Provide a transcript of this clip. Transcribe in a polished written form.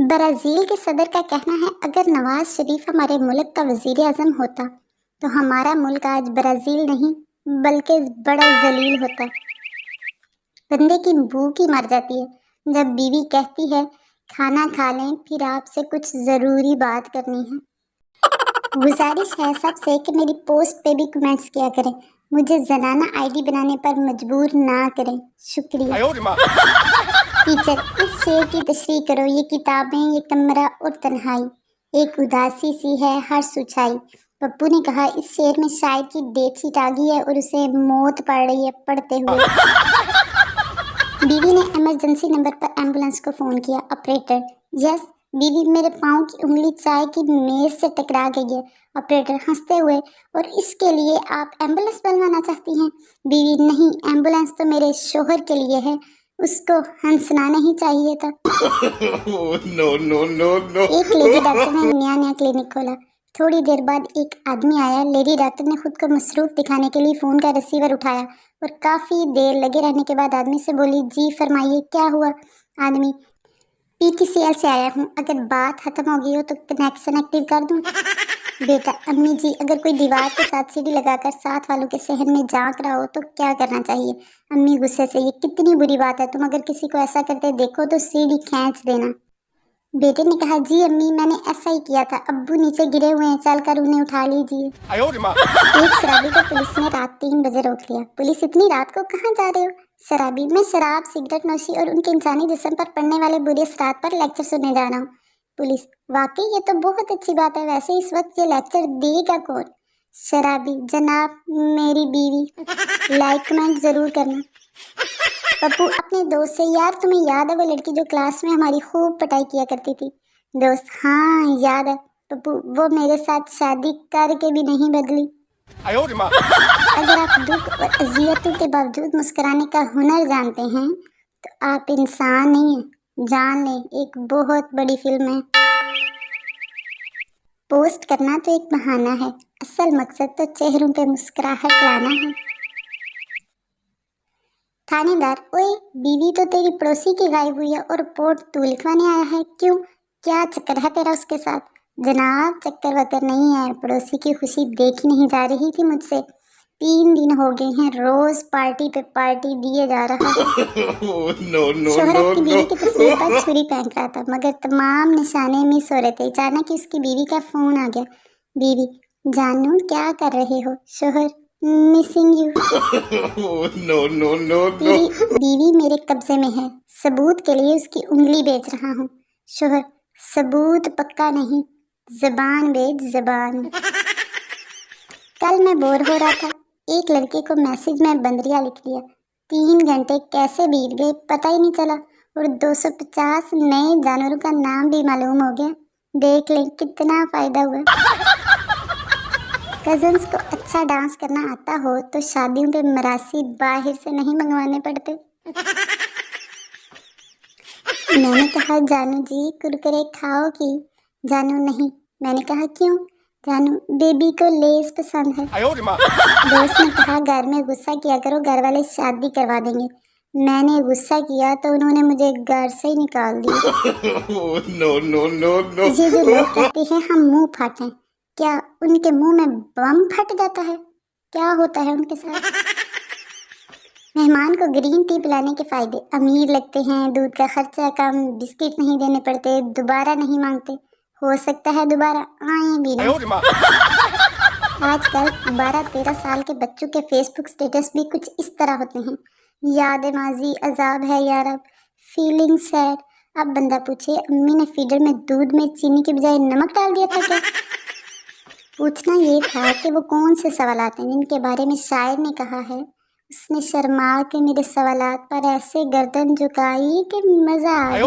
Brazil کے صدر کا کہنا ہے اگر نواز شریف ہمارے ملک کا وزیر اعظم ہوتا تو ہمارا ملک آج برازیل نہیں بلکہ بڑا ذلیل ہوتا۔ بندے کی بھوک ہی مر جاتی ہے جب بیوی کہتی ہے کھانا کھا لیں پھر آپ سے کچھ ضروری بات کرنی ہے۔ گزارش ہے سب سے کہ میری پوسٹ پہ بھی کمنٹس کیا کریں، مجھے زنانہ آئی ڈی بنانے پر مجبور نہ کریں، شکریہ۔ ٹیچر اس شعر کی تشریح کرو، یہ کتابیں، یہ کمرہ اور تنہائی، ایک اداسی سی ہے ہر سچائی۔ پپو نے کہا اس شعر میں شاعر کی ڈیٹ شیٹ آ گئی ہے اور اسے موت پڑ رہی ہے پڑھتے ہوئے۔ بیوی نے ایمرجنسی نمبر پر ایمبولینس کو فون کیا، آپریٹر یس بیوی میرے پاؤں کی انگلی چائے کی میز سے ٹکرا گئی ہے، آپریٹر ہنستے ہوئے اور اس کے لیے آپ ایمبولینس بلوانا چاہتی ہیں؟ بیوی نہیں، ایمبولینس تو میرے شوہر کے لیے ہے، اس کو ہنسنا نہیں چاہیے تھا۔ ایک لیڈی ڈاکٹر نے نیا کلینک کھولا، تھوڑی دیر بعد ایک آدمی آیا۔ لیڈی ڈاکٹر نے خود کو مصروف دکھانے کے لیے فون کا ریسیور اٹھایا اور کافی دیر لگے رہنے کے بعد آدمی سے بولی جی فرمائیے کیا ہوا؟ آدمی PTCL سے آیا ہوں، اگر بات ختم ہو گئی ہو تو کنیکشن ایکٹیو کر دوں؟ بیٹا امی جی اگر کوئی دیوار کے ساتھ سیڑھی لگا کر ساتھ والوں کے صحن میں جھانک رہا ہو تو کیا کرنا چاہیے؟ امی غصے سے یہ کتنی بری بات ہے، تم اگر کسی کو ایسا کرتے دیکھو تو سیڑھی کھینچ دینا۔ بیٹے نے کہا جی امی میں نے ایسا ہی کیا تھا، ابو نیچے گرے ہوئے ہیں، چل کر انہیں اٹھا لیجیے۔ ایک شرابی کو پولیس نے رات 3 بجے روک لیا۔ پولیس اتنی رات کو کہاں جا رہے ہو؟ شرابی میں شراب، سگریٹ نوشی اور ان کے انسانی جسم پر پڑنے والے برے اثرات پر لیکچر سننے جا رہا ہوں۔ پولیس واقعی یہ تو بہت اچھی بات ہے، ویسے اس وقت یہ لیکچر دے گا کون؟ شرابی جناب میری بیوی، لائک کمنٹ ضرور کرنا۔ پپو اپنے دوست سے یار تمہیں یاد ہے وہ لڑکی جو کلاس میں ہماری خوب پٹائی کیا کرتی تھی؟ دوست ہاں یاد ہے۔ پپو وہ میرے ساتھ شادی کر کے بھی نہیں بدلی۔ اگر آپ دکھ اور اذیتوں کے باوجود مسکرانے کا ہنر جانتے ہیں تو آپ انسان نہیں ہیں، جان لیں ایک بہت بڑی فلم ہے۔ پوسٹ کرنا تو ایک بہانہ ہے، اصل مقصد تو چہروں پہ مسکراہٹ لانا ہے۔ تھانے دار اوئے بیوی تو تیری پڑوسی کی غائب ہوئی ہے اور رپورٹ تو لکھوانے آیا ہے، کیوں کیا چکر ہے تیرا اس کے ساتھ؟ جناب چکر وکر نہیں ہے، پڑوسی کی خوشی دیکھی نہیں جا رہی تھی مجھ سے، 3 دن ہو گئے ہیں روز پارٹی پہ پارٹی دیے جا رہا ہے۔ شوہر اپنی بیوی کی تصویر پر چھری پھینک رہا تھا مگر تمام نشانے مس ہو رہے تھے۔ اچانک اس کی بیوی کا فون آ گیا۔ بیوی جانو کیا کر رہے ہو؟ شوہر مسنگ یو۔ تیری بیوی میرے قبضے میں ہے، ثبوت کے لیے اس کی انگلی بیچ رہا ہوں۔ شوہر ثبوت پکا نہیں، زبان بیچ زبان۔ کل میں بور ہو رہا تھا، ایک لڑکے کو میسج میں بندریا لکھ دیا، 3 گھنٹے کیسے بیت گئے پتہ ہی نہیں چلا اور 250 نئے جانوروں کا نام بھی معلوم ہو گیا۔ دیکھ لیں کتنا فائدہ ہوا۔ کزنس کو اچھا ڈانس کرنا آتا ہو تو شادیوں پہ مراسی باہر سے نہیں منگوانے پڑتے۔ میں نے کہا جانو جی کرکرے کھاؤ گی؟ جانو نہیں۔ میں نے کہا کیوں؟ جانو بیبی کو لیز پسند ہے۔ دوست نے کہا گھر میں غصہ کیا کرو، گھر والے شادی کروا دیں گے۔ میں نے غصہ کیا تو انہوں نے مجھے گھر سے ہی نکال دیا۔ یہ جو لوگ کہتے ہیں ہم منہ پھاٹیں، کیا ان کے منہ میں بم پھٹ جاتا ہے؟ کیا ہوتا ہے ان کے ساتھ؟ مہمان کو گرین ٹی پلانے کے فائدے، امیر لگتے ہیں، دودھ کا خرچہ کم، بسکٹ نہیں دینے پڑتے، دوبارہ نہیں مانگتے، ہو سکتا ہے دوبارہ آئیں بھی نہیں۔ آج کل 12-13 سال کے بچوں کے فیس بک سٹیٹس بھی کچھ اس طرح ہوتے ہیں، یاد ماضی عذاب ہے یا رب، فیلنگ سیڈ۔ اب بندہ پوچھے امی نے فیڈر میں دودھ میں چینی کے بجائے نمک ڈال دیا تھا کیا؟ پوچھنا یہ تھا کہ وہ کون سے سوالات ہیں جن کے بارے میں شاعر نے کہا ہے اس نے شرما کے میرے سوالات پر ایسے گردن جھکائی کہ مزہ آ گیا۔